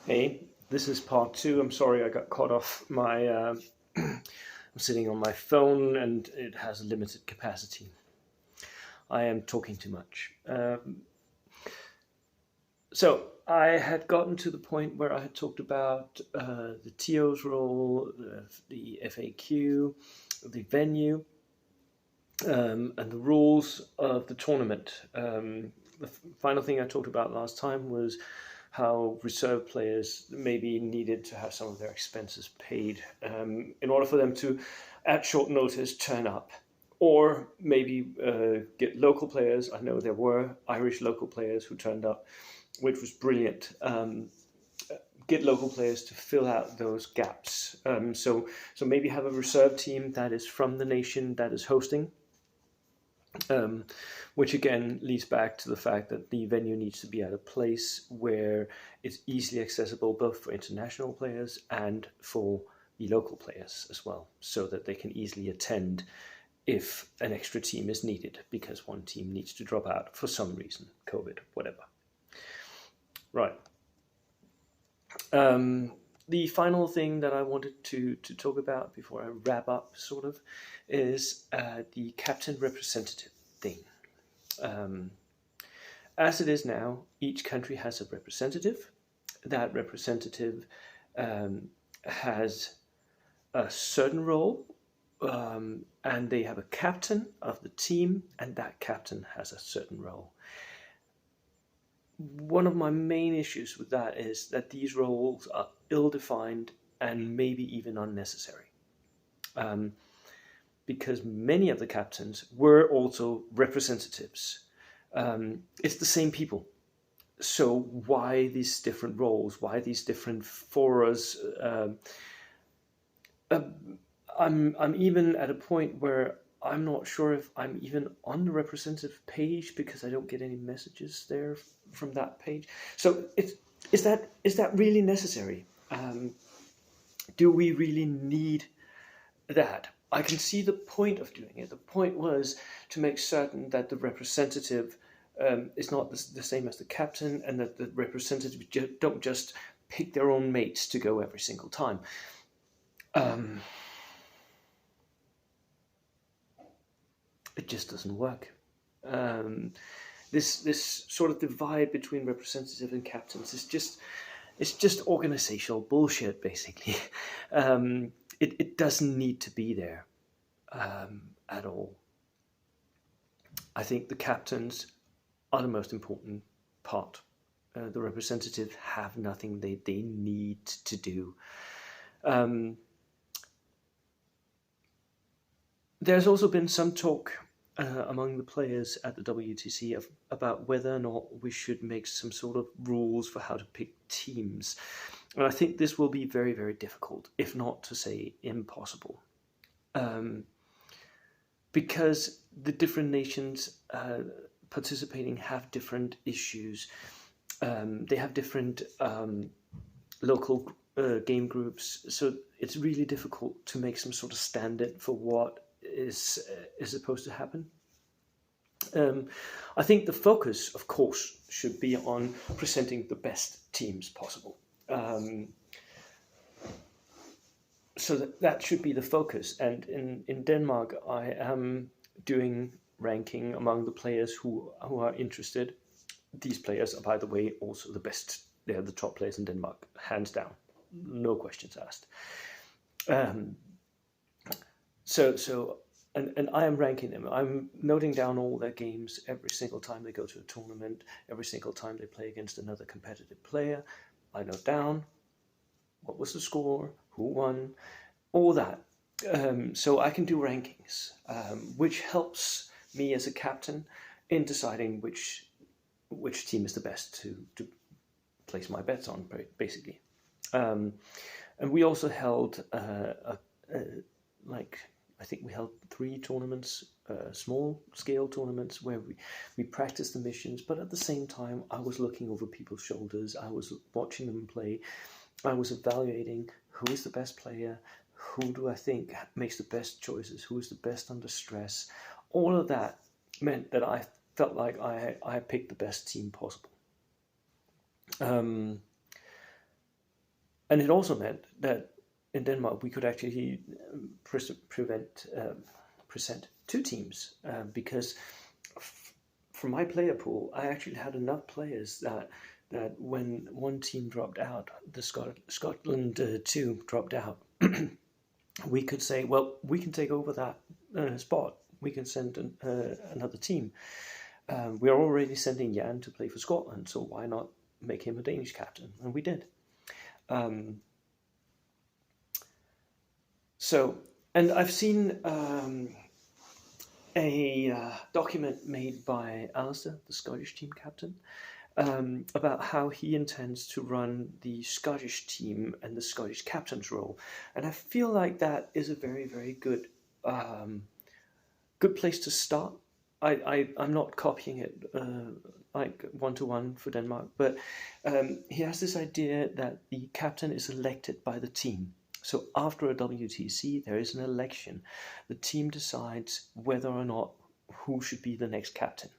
Hey, this is part two. I'm sorry I got caught off my. I'm sitting on my phone and it has a limited capacity. I am talking too much. So I had gotten to the point where I had talked about the TO's role, the FAQ, the venue, and the rules of the tournament. The final thing I talked about last time was how reserve players maybe needed to have some of their expenses paid in order for them to, at short notice, turn up. Or maybe get local players. I know there were Irish local players who turned up, which was brilliant. Get local players to fill out those gaps. So maybe have a reserve team that is from the nation that is hosting. Which again leads back to the fact that the venue needs to be at a place where it's easily accessible both for international players and for the local players as well, so that they can easily attend if an extra team is needed because one team needs to drop out for some reason, COVID, whatever. Right. The final thing that I wanted to talk about before I wrap up, sort of, is the captain representative thing. As it is now, each country has a representative. That representative has a certain role, and they have a captain of the team, and that captain has a certain role. One of my main issues with that is that these roles are ill-defined and maybe even unnecessary. Because many of the captains were also representatives. It's the same people. So why these different roles? Why these different foras? I'm even at a point where I'm not sure if I'm even on the representative page because I don't get any messages there from that page. So is that really necessary? Do we really need that? I can see the point of doing it. The point was to make certain that the representative is not the same as the captain, and that the representatives don't just pick their own mates to go every single time. It just doesn't work. This sort of divide between representative and captains is just organizational bullshit, basically. It doesn't need to be there at all. I think the captains are the most important part. The representatives have nothing they need to do. There's also been some talk among the players at the WTC about whether or not we should make some sort of rules for how to pick teams. And I think this will be very, very difficult, if not to say impossible. Because the different nations participating have different issues. They have different local game groups. So it's really difficult to make some sort of standard for what is supposed to happen. I think the focus, of course, should be on presenting the best teams possible. So that should be the focus. And in Denmark, I am doing ranking among the players who are interested. These players are, by the way, also the best. They are the top players in Denmark, hands down, no questions asked. And I am ranking them. I'm noting down all their games every single time they go to a tournament, every single time they play against another competitive player. I note down what was the score, who won, all that. So I can do rankings, which helps me as a captain in deciding which team is the best to place my bets on, basically. And we also held I think we held 3 tournaments, small scale tournaments, where we practiced the missions, but at the same time I was looking over people's shoulders. I was watching them play. I was evaluating who is the best player, who do I think makes the best choices, who is the best under stress. All of that meant that I felt like I picked the best team possible. And it also meant that in Denmark we could actually present two teams, because from my player pool, I actually had enough players that when one team dropped out, the Scotland 2 dropped out, we could say, well, we can take over that spot. We can send another team. We're already sending Jan to play for Scotland, so why not make him a Danish captain? And we did. And I've seen a document made by Alistair, the Scottish team captain, about how he intends to run the Scottish team and the Scottish captain's role. And I feel like that is a very, very good good place to start. I'm not copying it like one-to-one for Denmark, but he has this idea that the captain is elected by the team. So after a WTC, there is an election. The team decides whether or not who should be the next captain.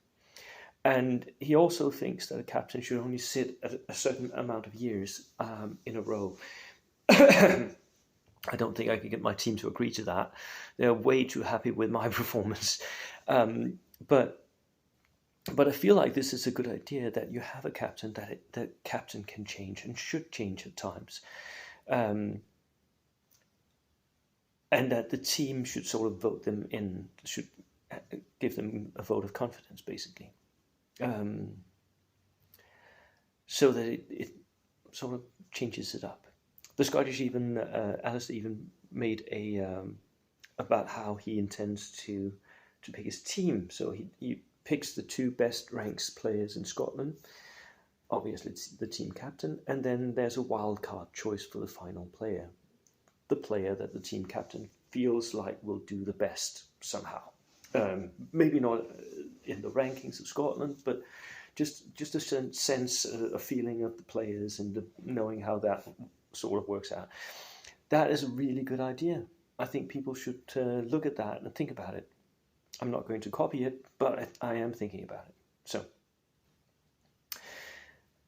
And he also thinks that a captain should only sit at a certain amount of years in a row. I don't think I could get my team to agree to that. They're way too happy with my performance. But I feel like this is a good idea, that you have a captain, that captain can change and should change at times. And that the team should sort of vote them in, should give them a vote of confidence, basically. So that it sort of changes it up. The Scottish Alistair even made about how he intends to pick his team. So he picks the two best ranked players in Scotland. Obviously, it's the team captain, and then there's a wild card choice for the final player. The player that the team captain feels like will do the best somehow. Maybe not in the rankings of Scotland, but just a sense, a feeling of the players, and knowing how that sort of works out. That is a really good idea. I think people should look at that and think about it. I'm not going to copy it, but I am thinking about it. So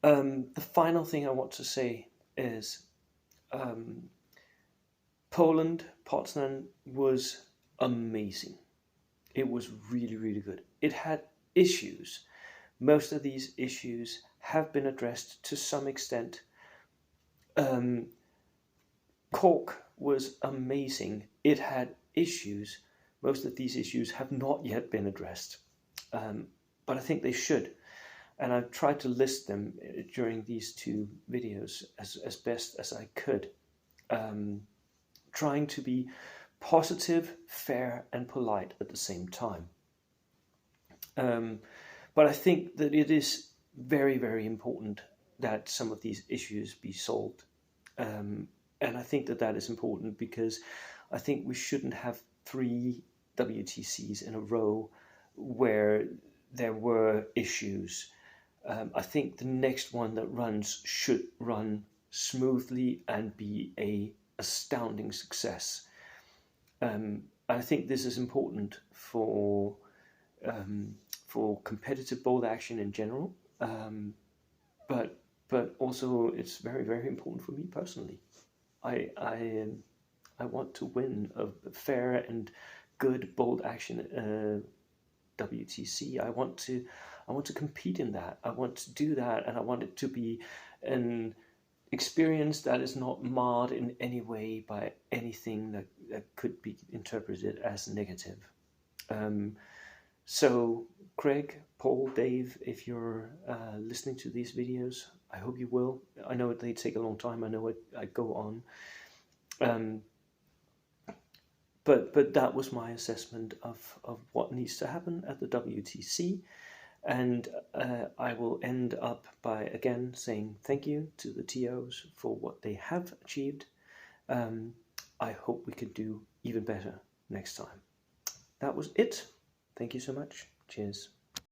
the final thing I want to say is Poland, Poznan was amazing. It was really, really good. It had issues. Most of these issues have been addressed to some extent. Cork was amazing. It had issues. Most of these issues have not yet been addressed, but I think they should. And I've tried to list them during these two videos as best as I could, trying to be positive, fair, and polite at the same time. But I think that it is very, very important that some of these issues be solved. And I think that is important because I think we shouldn't have 3 WTCs in a row where there were issues. I think the next one that runs should run smoothly and be a astounding success. I think this is important for competitive bold action in general, but also it's very, very important for me personally. I want to win a fair and good bold action WTC. I want to compete in that. I want to do that, and I want it to be an experience that is not marred in any way by anything that could be interpreted as negative. So Craig, Paul, Dave, if you're listening to these videos, I hope you will. I know they take a long time. I know I go on. But that was my assessment of what needs to happen at the WTC. And I will end up by again saying thank you to the TOs for what they have achieved. I hope we can do even better next time. That was it. Thank you so much. Cheers.